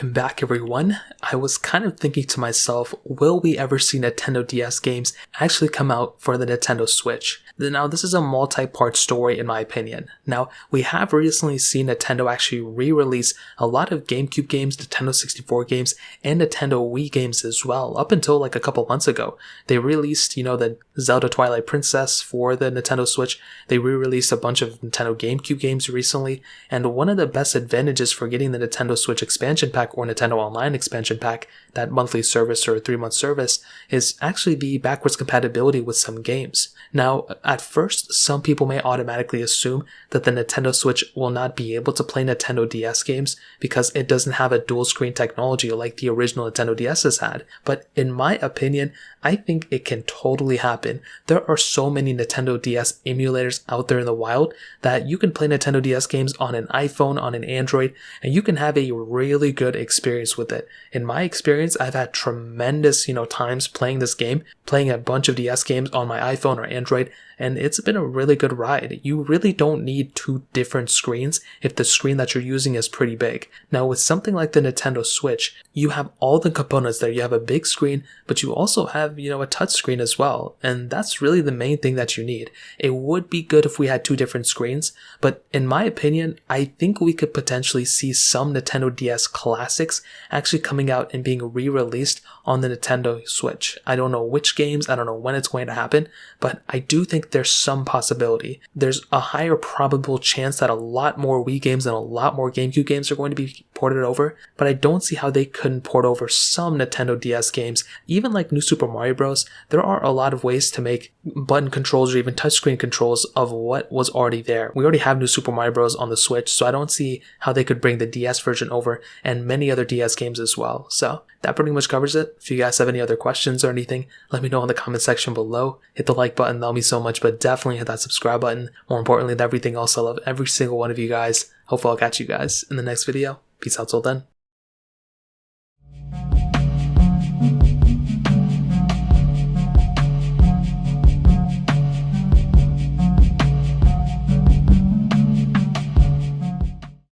Welcome back everyone. I was kind of thinking to myself, will we ever see Nintendo DS games actually come out for the Nintendo Switch? Now this is a multi-part story in my opinion. Now we have recently seen Nintendo actually re-release a lot of GameCube games, Nintendo 64 games, and Nintendo Wii games as well. Up until like a couple months ago, they released, the Zelda Twilight Princess for the Nintendo Switch. They re-released a bunch of Nintendo GameCube games recently, and one of the best advantages for getting the Nintendo Switch expansion pack or Nintendo Online expansion pack, that monthly service or 3-month service, is actually the backwards compatibility with some games. Now, at first, some people may automatically assume that the Nintendo Switch will not be able to play Nintendo DS games because it doesn't have a dual screen technology like the original Nintendo DS has had. But in my opinion, I think it can totally happen. There are so many Nintendo DS emulators out there in the wild that you can play Nintendo DS games on an iPhone, on an Android, and you can have a really good experience with it. In my experience, I've had tremendous, times playing this game, playing a bunch of DS games on my iPhone or Android, and it's been a really good ride. You really don't need two different screens if the screen that you're using is pretty big. Now with something like the Nintendo Switch, you have all the components there. You have a big screen, but you also have, a touch screen as well. And that's really the main thing that you need. It would be good if we had two different screens, but in my opinion, I think we could potentially see some Nintendo DS classics actually coming out and being re-released on the Nintendo Switch. I don't know which games, I don't know when it's going to happen, but I do think there's some possibility. There's a higher probable chance that a lot more Wii games and a lot more GameCube games are going to be ported over, but I don't see how they couldn't port over some Nintendo DS games. Even like New Super Mario Bros., there are a lot of ways to make button controls or even touchscreen controls of what was already there. We already have New Super Mario Bros. On the Switch, so I don't see how they could bring the DS version over and many other DS games as well. So that pretty much covers it. If you guys have any other questions or anything, let me know in the comment section below. Hit the like button, that'll mean so much, but definitely hit that subscribe button. More importantly than everything else, I love every single one of you guys. Hopefully I'll catch you guys in the next video. Peace out till then.